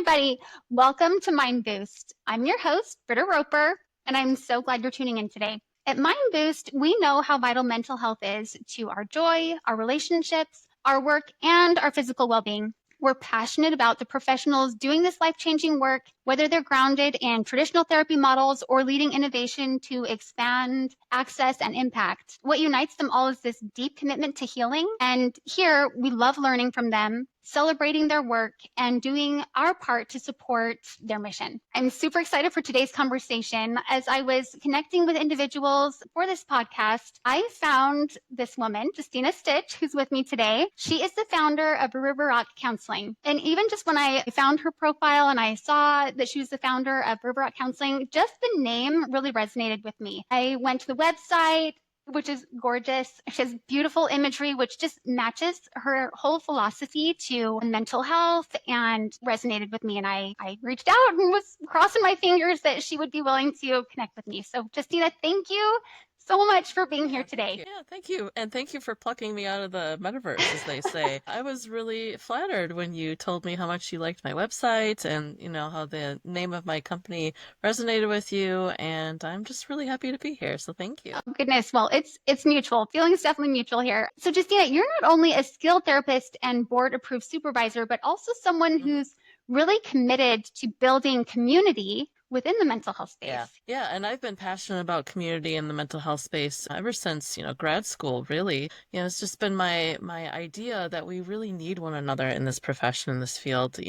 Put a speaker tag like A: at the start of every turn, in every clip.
A: everybody. Welcome to Mind Boost. I'm your host, Britta Roper, and I'm so glad you're tuning in today. At Mind Boost, we know how vital mental health is to our joy, our relationships, our work, and our physical well-being. We're passionate about the professionals doing this life-changing work, whether they're grounded in traditional therapy models or leading innovation to expand access and impact. What unites them all is this deep commitment to healing. And here we love learning from them, celebrating their work, and doing our part to support their mission. I'm super excited for today's conversation. As I was connecting with individuals for this podcast, I found this woman, Justina Stich, who's with me today. She is the founder of River Rock Counseling. And even just when I found her profile and I saw that she was the founder of River Rock Counseling, just the name really resonated with me. I went to the website, which is gorgeous. She has beautiful imagery, which just matches her whole philosophy to mental health and resonated with me. And I reached out and was crossing my fingers that she would be willing to connect with me. So Justina, thank you so much for being here today.
B: Yeah, thank you. And thank you for plucking me out of the metaverse, as they say. I was really flattered when you told me how much you liked my website and, how the name of my company resonated with you. And I'm just really happy to be here. So thank you.
A: Oh, goodness. Well, it's mutual. Feeling is definitely mutual here. So Justina, you're not only a skilled therapist and board approved supervisor, but also someone who's really committed to building community within the mental health space.
B: Yeah. And I've been passionate about community in the mental health space ever since, grad school, really. It's just been my idea that we really need one another in this profession, in this field,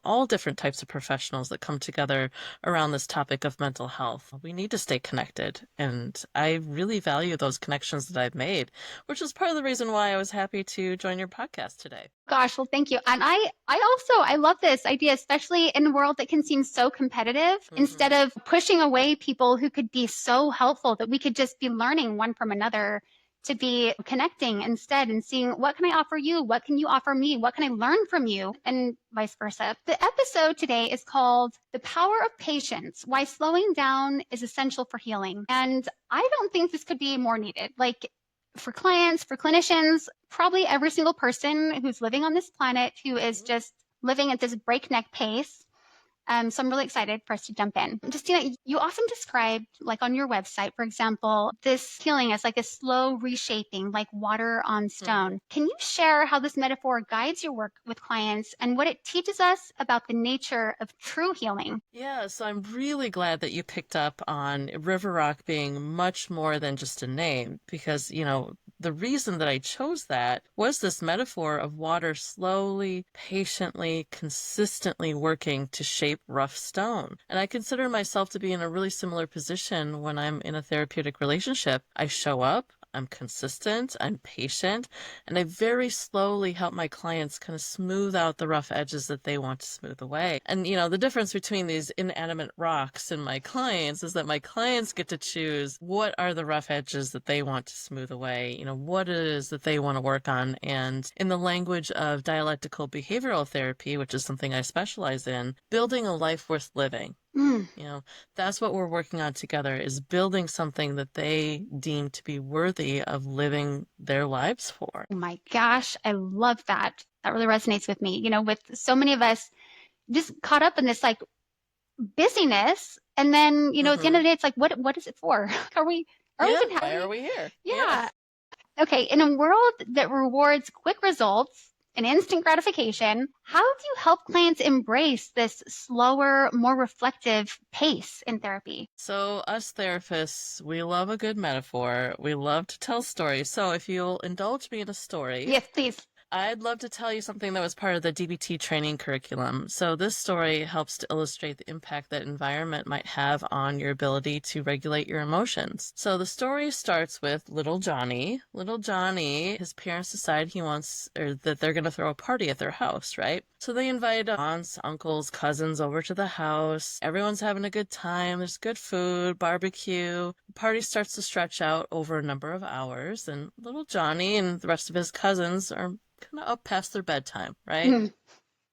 B: all different types of professionals that come together around this topic of mental health. We need to stay connected. And I really value those connections that I've made, which is part of the reason why I was happy to join your podcast today.
A: Gosh, well, thank you. And I love this idea, especially in a world that can seem so competitive. Instead of pushing away people who could be so helpful, that we could just be learning one from another, to be connecting instead and seeing, what can I offer you? What can you offer me? What can I learn from you? And vice versa. The episode today is called The Power of Patience: Why Slowing Down is Essential for Healing. And I don't think this could be more needed. Like, for clients, for clinicians, probably every single person who's living on this planet who is just living at this breakneck pace. So I'm really excited for us to jump in. Justina, you often describe, like on your website, for example, this healing as like a slow reshaping, like water on stone. Can you share how this metaphor guides your work with clients and what it teaches us about the nature of true healing?
B: Yeah, so I'm really glad that you picked up on River Rock being much more than just a name, because, the reason that I chose that was this metaphor of water slowly, patiently, consistently working to shape rough stone. And I consider myself to be in a really similar position when I'm in a therapeutic relationship. I show up, I'm consistent, I'm patient, and I very slowly help my clients kind of smooth out the rough edges that they want to smooth away. And, the difference between these inanimate rocks and my clients is that my clients get to choose what are the rough edges that they want to smooth away, what it is that they want to work on. And in the language of dialectical behavioral therapy, which is something I specialize in, building a life worth living. That's what we're working on together, is building something that they deem to be worthy of living their lives for.
A: Oh my gosh, I love that. That really resonates with me. With so many of us just caught up in this like busyness, and then at the end of the day, it's like, what is it for? Why
B: are we here?
A: Yeah. Okay, in a world that rewards quick results and instant gratification, how do you help clients embrace this slower, more reflective pace in therapy?
B: So us therapists, we love a good metaphor. We love to tell stories. So if you'll indulge me in a story.
A: Yes, please.
B: I'd love to tell you something that was part of the DBT training curriculum. So this story helps to illustrate the impact that environment might have on your ability to regulate your emotions. So the story starts with little Johnny. Little Johnny, his parents decide that they're going to throw a party at their house, right? So they invite aunts, uncles, cousins over to the house. Everyone's having a good time. There's good food, barbecue. The party starts to stretch out over a number of hours, and little Johnny and the rest of his cousins are kind of up past their bedtime, right?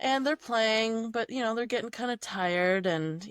B: And they're playing, but, they're getting kind of tired. And,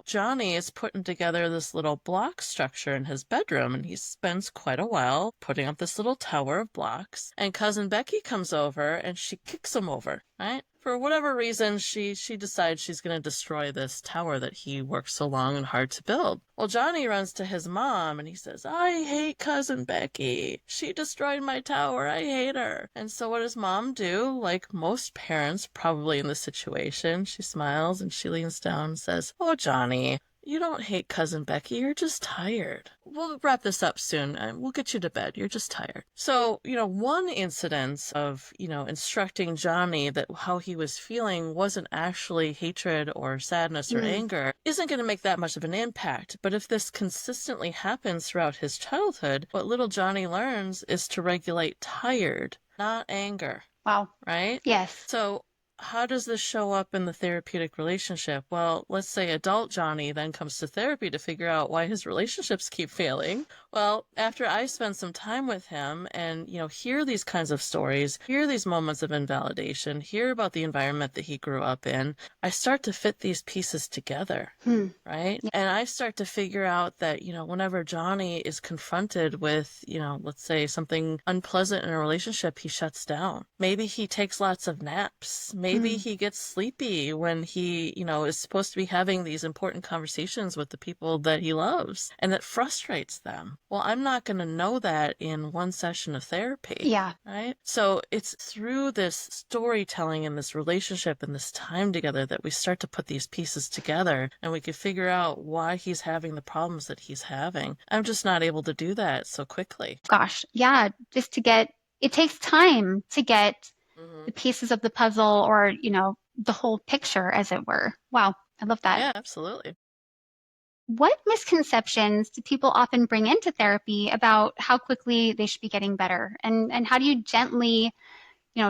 B: Johnny is putting together this little block structure in his bedroom, and he spends quite a while putting up this little tower of blocks. And cousin Becky comes over and she kicks him over, right? for whatever reason, she decides she's going to destroy this tower that he worked so long and hard to build. Well, Johnny runs to his mom and he says, I hate cousin Becky. She destroyed my tower. I hate her. And so what does mom do? Like most parents probably in this situation, she smiles and she leans down and says, oh, Johnny, you don't hate cousin Becky. You're just tired. We'll wrap this up soon and we'll get you to bed. You're just tired. So, one incident of, instructing Johnny that how he was feeling wasn't actually hatred or sadness or anger isn't going to make that much of an impact. But if this consistently happens throughout his childhood, what little Johnny learns is to regulate tired, not anger.
A: Wow.
B: Right?
A: Yes.
B: So how does this show up in the therapeutic relationship? Well, let's say adult Johnny then comes to therapy to figure out why his relationships keep failing. Well, after I spend some time with him and, hear these kinds of stories, hear these moments of invalidation, hear about the environment that he grew up in, I start to fit these pieces together, right?
A: Yeah.
B: And I start to figure out that, whenever Johnny is confronted with, let's say something unpleasant in a relationship, he shuts down. Maybe he takes lots of naps. Maybe he gets sleepy when he, is supposed to be having these important conversations with the people that he loves, and it frustrates them. Well, I'm not going to know that in one session of therapy.
A: Yeah.
B: Right? So it's through this storytelling and this relationship and this time together that we start to put these pieces together and we can figure out why he's having the problems that he's having. I'm just not able to do that so quickly.
A: Gosh. Yeah. It takes time to get the pieces of the puzzle or, the whole picture, as it were. Wow. I love that.
B: Yeah, absolutely.
A: What misconceptions do people often bring into therapy about how quickly they should be getting better? And how do you gently,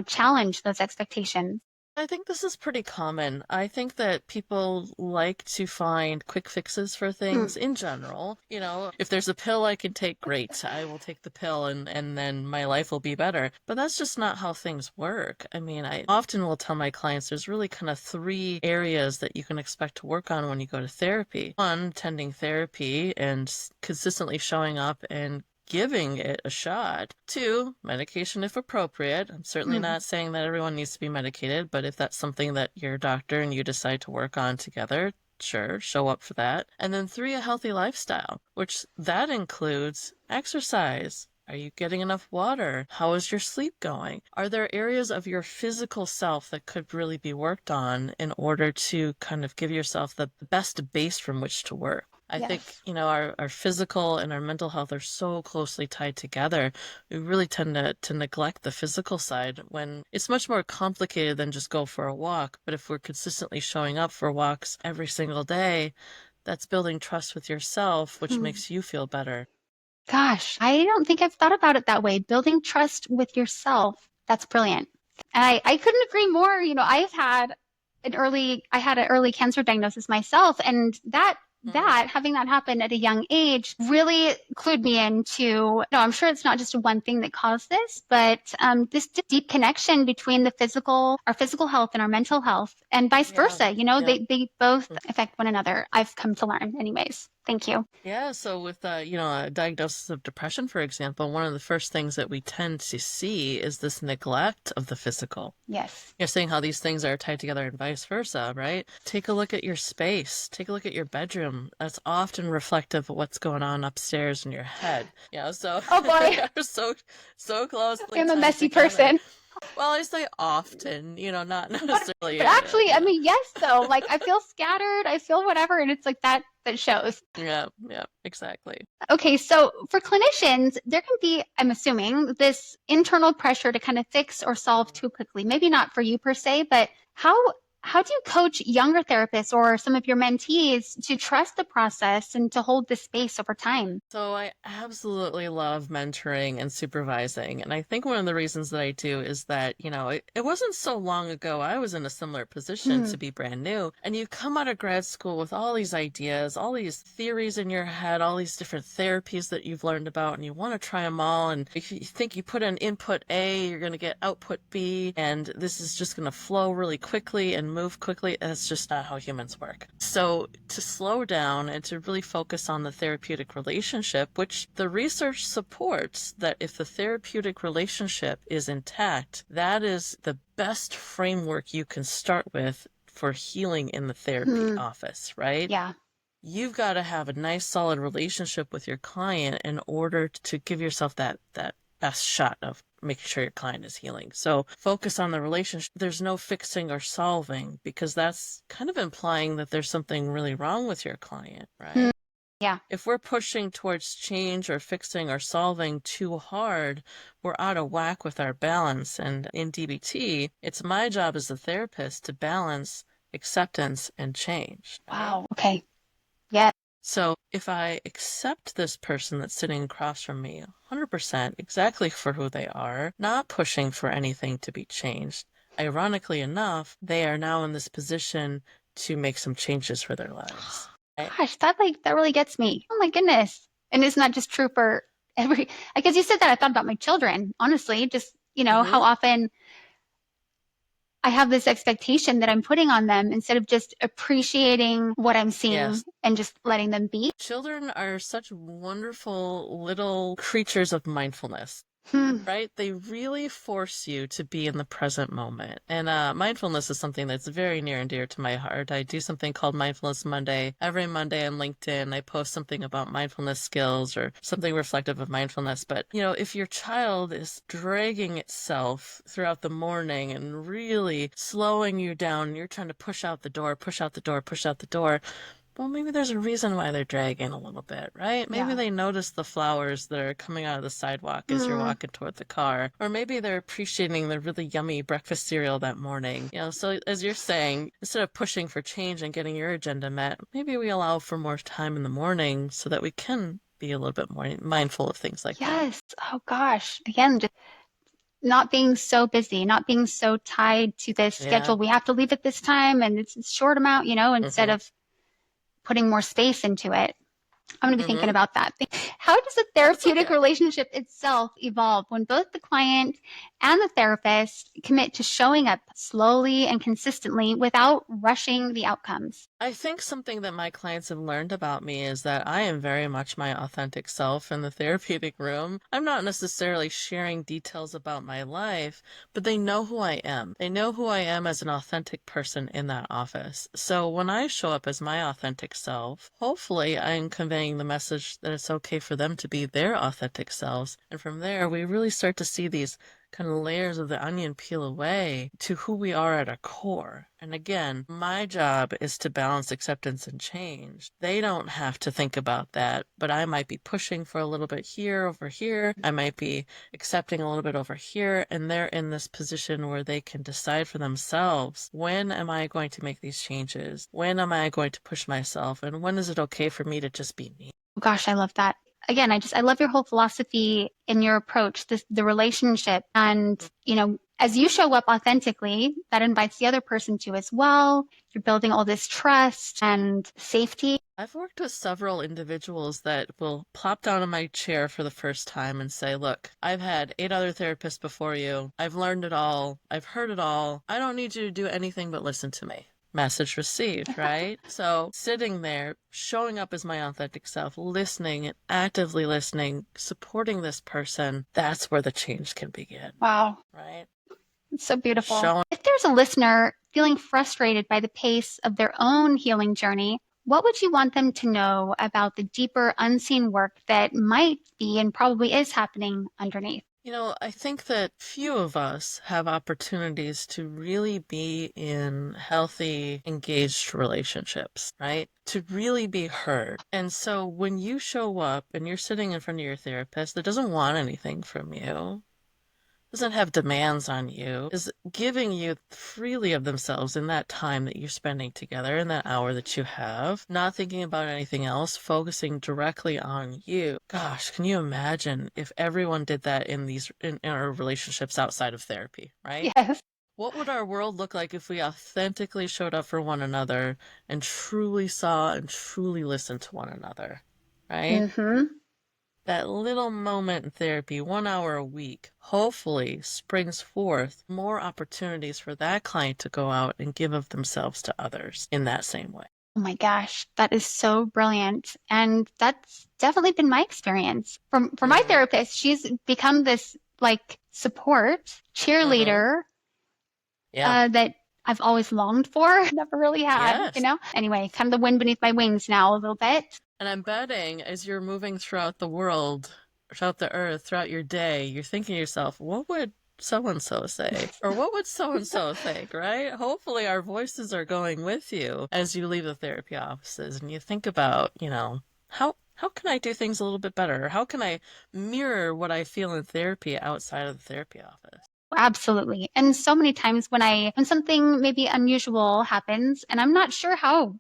A: challenge those expectations?
B: I think this is pretty common. I think that people like to find quick fixes for things in general. If there's a pill I can take, great. I will take the pill and then my life will be better. But that's just not how things work. I mean, I often will tell my clients there's really kind of 3 areas that you can expect to work on when you go to therapy. 1, attending therapy and consistently showing up and giving it a shot. 2, medication if appropriate. I'm certainly not saying that everyone needs to be medicated, but if that's something that your doctor and you decide to work on together, sure, show up for that. And then 3, a healthy lifestyle, which that includes exercise. Are you getting enough water? How is your sleep going? Are there areas of your physical self that could really be worked on in order to kind of give yourself the best base from which to work? I think, our physical and our mental health are so closely tied together. We really tend to neglect the physical side when it's much more complicated than just go for a walk. But if we're consistently showing up for walks every single day, that's building trust with yourself, which makes you feel better.
A: Gosh, I don't think I've thought about it that way. Building trust with yourself. That's brilliant. And I couldn't agree more. I had an early cancer diagnosis myself, and having that happen at a young age really clued me into, I'm sure it's not just one thing that caused this, but this deep connection between our physical health and our mental health and vice versa. They both affect one another. I've come to learn anyways. Thank you.
B: Yeah, so with a diagnosis of depression, for example, one of the first things that we tend to see is this neglect of the physical.
A: Yes.
B: You're saying how these things are tied together and vice versa, right? Take a look at your space. Take a look at your bedroom. That's often reflective of what's going on upstairs in your head. So
A: oh boy,
B: we're so closely.
A: I'm a messy
B: together.
A: person.
B: Well, I say often, not necessarily.
A: But actually, I mean, yes, though. Like, I feel scattered, I feel whatever, and it's like that shows.
B: Yeah, exactly.
A: Okay, so for clinicians, there can be, I'm assuming, this internal pressure to kind of fix or solve too quickly. Maybe not for you per se, but how do you coach younger therapists or some of your mentees to trust the process and to hold the space over time?
B: So I absolutely love mentoring and supervising. And I think one of the reasons that I do is that, it wasn't so long ago I was in a similar position to be brand new. And you come out of grad school with all these ideas, all these theories in your head, all these different therapies that you've learned about, and you want to try them all. And if you think you put in input A, you're going to get output B, and this is just going to flow really quickly and move quickly. That's just not how humans work. So to slow down and to really focus on the therapeutic relationship, which the research supports that if the therapeutic relationship is intact, that is the best framework you can start with for healing in the therapy
A: Hmm.
B: office, right?
A: Yeah.
B: You've got to have a nice solid relationship with your client in order to give yourself that best shot of making sure your client is healing. So focus on the relationship. There's no fixing or solving, because that's kind of implying that there's something really wrong with your client,
A: Hmm.
B: right?
A: Yeah.
B: If we're pushing towards change or fixing or solving too hard, we're out of whack with our balance. And in DBT, it's my job as a therapist to balance acceptance and change, right?
A: Wow. Okay. Yeah.
B: So if I accept this person that's sitting across from me 100% exactly for who they are, not pushing for anything to be changed, ironically enough, they are now in this position to make some changes for their lives. Right?
A: Gosh, that really gets me. Oh my goodness. And it's not just true for every, I guess you said that I thought about my children, honestly, just, how
B: Mm-hmm.
A: often I have this expectation that I'm putting on them instead of just appreciating what I'm seeing
B: Yes.
A: and just letting them be.
B: Children are such wonderful little creatures of mindfulness.
A: Hmm.
B: Right? They really force you to be in the present moment. And mindfulness is something that's very near and dear to my heart. I do something called Mindfulness Monday. Every Monday on LinkedIn, I post something about mindfulness skills or something reflective of mindfulness. But, if your child is dragging itself throughout the morning and really slowing you down, you're trying to push out the door, push out the door, push out the door, well, maybe there's a reason why they're dragging a little bit, right? Maybe
A: Yeah.
B: they notice the flowers that are coming out of the sidewalk as you're
A: Mm,
B: walking toward the car. Or maybe they're appreciating the really yummy breakfast cereal that morning. So as you're saying, instead of pushing for change and getting your agenda met, maybe we allow for more time in the morning so that we can be a little bit more mindful of things like that.
A: yes. Oh gosh. Again, just not being so busy, not being so tied to this
B: Yeah.
A: schedule. We have to leave at this time and it's a short amount, instead
B: Mm-hmm.
A: of putting more space into it. I'm going to be thinking
B: Mm-hmm.
A: about that. How does the
B: That's
A: therapeutic
B: okay.
A: relationship itself evolve when both the client and the therapist commit to showing up slowly and consistently without rushing the outcomes?
B: I think something that my clients have learned about me is that I am very much my authentic self in the therapeutic room. I'm not necessarily sharing details about my life, but they know who I am. They know who I am as an authentic person in that office. So when I show up as my authentic self, hopefully I'm conveying the message that it's okay for them to be their authentic selves. And from there, we really start to see these kind of layers of the onion peel away to who we are at our core. And again, my job is to balance acceptance and change. They don't have to think about that, but I might be pushing for a little bit here, over here. I might be accepting a little bit over here, and they're in this position where they can decide for themselves, when am I going to make these changes? When am I going to push myself? And when is it okay for me to just be me?
A: Oh, gosh, I love that. Again, I love your whole philosophy in your approach, the relationship. And, as you show up authentically, that invites the other person to as well. You're building all this trust and safety.
B: I've worked with several individuals that will plop down in my chair for the first time and say, look, I've had 8 other therapists before you. I've learned it all. I've heard it all. I don't need you to do anything but listen to me. Message received, right? So sitting there, showing up as my authentic self, listening and actively listening, supporting this person, that's where the change can begin,
A: Wow.
B: right?
A: It's so beautiful.
B: Showing
A: If there's a listener feeling frustrated by the pace of their own healing journey, what would you want them to know about the deeper unseen work that might be and probably is happening underneath?
B: I think that few of us have opportunities to really be in healthy, engaged relationships, right? To really be heard. And so when you show up and you're sitting in front of your therapist that doesn't want anything from you, doesn't have demands on you, is giving you freely of themselves in that time that you're spending together, in that hour that you have, not thinking about anything else, focusing directly on you. Gosh, can you imagine if everyone did that in our relationships outside of therapy, right?
A: Yes.
B: What would our world look like if we authentically showed up for one another and truly saw and truly listened to one another, right?
A: Mm-hmm.
B: That little moment in therapy, 1 hour a week, hopefully springs forth more opportunities for that client to go out and give of themselves to others in that same way.
A: Oh my gosh, that is so brilliant. And that's definitely been my experience. For my
B: Mm-hmm.
A: therapist, she's become this like support
B: Mm-hmm.
A: cheerleader
B: Yeah.
A: that I've always longed for, never really had, you
B: Yes.
A: know? Anyway, kind of the wind beneath my wings now a little bit.
B: And I'm betting as you're moving throughout the world, throughout the earth, throughout your day, you're thinking to yourself, what would so and so say? Or what would so and so think, right? Hopefully, our voices are going with you as you leave the therapy offices and you think about, how can I do things a little bit better? How can I mirror what I feel in therapy outside of the therapy office?
A: Absolutely. And so many times when something maybe unusual happens and I'm not sure how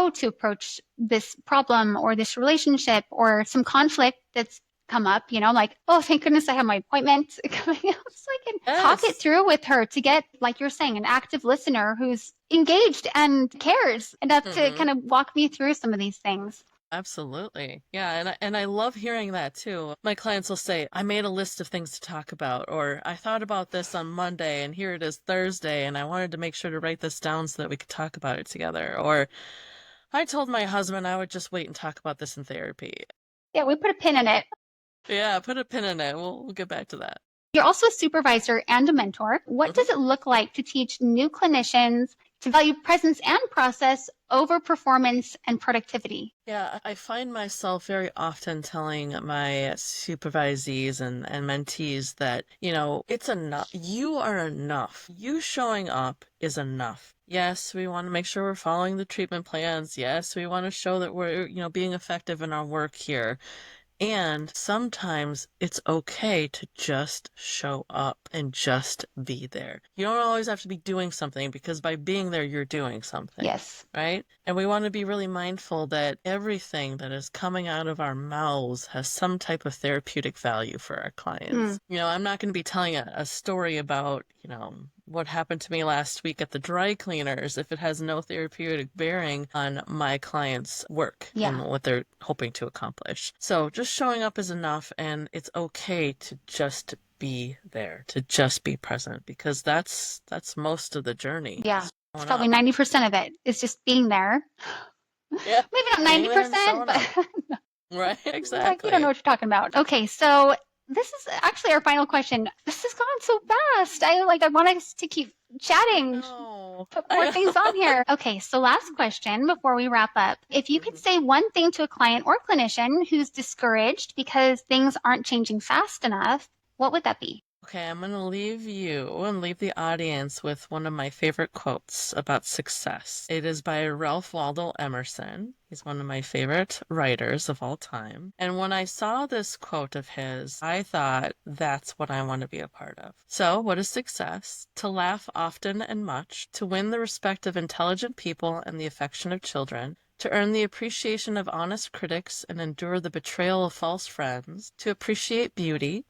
A: to approach this problem or this relationship or some conflict that's come up, like, oh, thank goodness I have my appointment coming up so I can talk it
B: Yes.
A: through with her to get, like you're saying, an active listener who's engaged and cares enough to
B: Mm-hmm.
A: kind of walk me through some of these things.
B: Absolutely. Yeah, and I love hearing that too. My clients will say, "I made a list of things to talk about," or "I thought about this on Monday and here it is Thursday and I wanted to make sure to write this down so that we could talk about it together." Or "I told my husband I would just wait and talk about this in therapy."
A: Yeah, we put a pin in it.
B: Yeah, put a pin in it. We'll get back to that.
A: You're also a supervisor and a mentor. What
B: Mhm.
A: does it look like to teach new clinicians to value presence and process over performance and productivity?
B: Yeah, I find myself very often telling my supervisees and mentees that, it's enough. You are enough. You showing up is enough. Yes, we want to make sure we're following the treatment plans. Yes, we want to show that we're, being effective in our work here. And sometimes it's okay to just show up and just be there. You don't always have to be doing something because by being there, you're doing something,
A: Yes.
B: right? And we want to be really mindful that everything that is coming out of our mouths has some type of therapeutic value for our
A: Mm,
B: clients. I'm not going to be telling a story about, what happened to me last week at the dry cleaners if it has no therapeutic bearing on my client's work
A: yeah.
B: and what they're hoping to accomplish. So just showing up is enough, and it's okay to just be there, to just be present, because that's most of the journey.
A: Yeah.
B: Is
A: It's
B: showing
A: probably
B: up. Yeah.90%
A: of it is just being there.
B: Yeah.
A: Maybe not
B: Being there and
A: 90%,
B: showing
A: but
B: up. Right,
A: like you don't know
B: exactly.
A: what you're talking about. Okay, so this is actually our final question. This has gone so fast. I want us to keep chatting,
B: No,
A: put more
B: I
A: things
B: know.
A: on here. Okay, so last question before we wrap up. If you could
B: Mhm.
A: say one thing to a client or clinician who's discouraged because things aren't changing fast enough, what would that be?
B: Okay, I'm going to leave you and leave the audience with one of my favorite quotes about success. It is by Ralph Waldo Emerson. He's one of my favorite writers of all time. And when I saw this quote of his, I thought, that's what I want to be a part of. So, what is success? To laugh often and much, to win the respect of intelligent people and the affection of children, to earn the appreciation of honest critics and endure the betrayal of false friends, to appreciate beauty,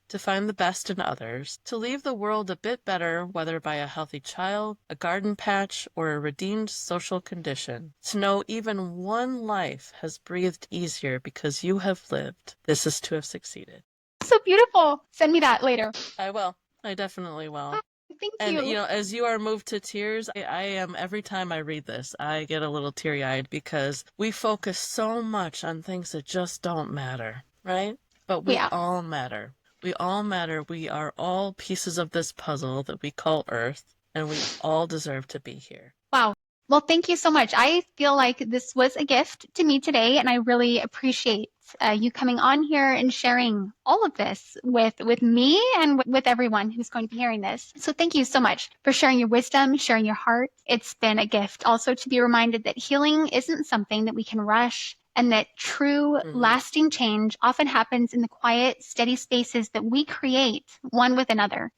B: to find the best in others, to leave the world a bit better, whether by a healthy child, a garden patch, or a redeemed social condition, to know even one life has breathed easier because you have lived. This is to have succeeded.
A: So beautiful. Send me that later.
B: I will. I definitely will.
A: Ah, thank
B: And,
A: you.
B: as you are moved to tears, I am, every time I read this, I get a little teary eyed because we focus so much on things that just don't matter, right? But we
A: Yeah.
B: all matter. We all matter. We are all pieces of this puzzle that we call Earth, and we all deserve to be here.
A: Wow. Well, thank you so much. I feel like this was a gift to me today, and I really appreciate you coming on here and sharing all of this with me and with everyone who's going to be hearing this. So thank you so much for sharing your wisdom, sharing your heart. It's been a gift also to be reminded that healing isn't something that we can rush and that true
B: Hmm.
A: lasting change often happens in the quiet, steady spaces that we create one with another.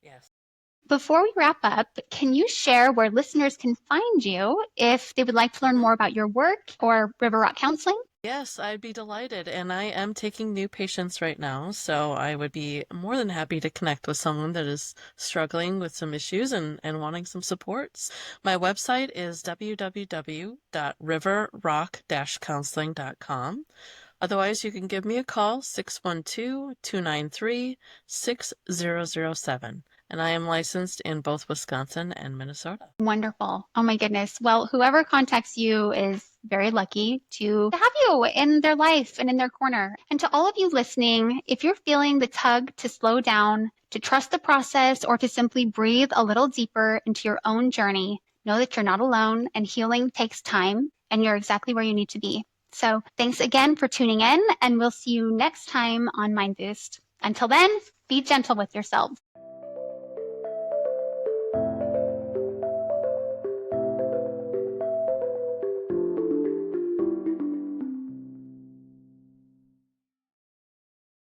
B: Yes.
A: Before we wrap up, can you share where listeners can find you if they would like to learn
B: Hmm.
A: more about your work or River Rock Counseling?
B: Yes, I'd be delighted. And I am taking new patients right now, so I would be more than happy to connect with someone that is struggling with some issues and wanting some supports. My website is www.riverrock-counseling.com. Otherwise, you can give me a call, 612-293-6007. And I am licensed in both Wisconsin and Minnesota.
A: Wonderful. Oh my goodness. Well, whoever contacts you is very lucky to have you in their life and in their corner. And to all of you listening, if you're feeling the tug to slow down, to trust the process, or to simply breathe a little deeper into your own journey, know that you're not alone and healing takes time and you're exactly where you need to be. So thanks again for tuning in, and we'll see you next time on Mind Boost. Until then, be gentle with yourselves.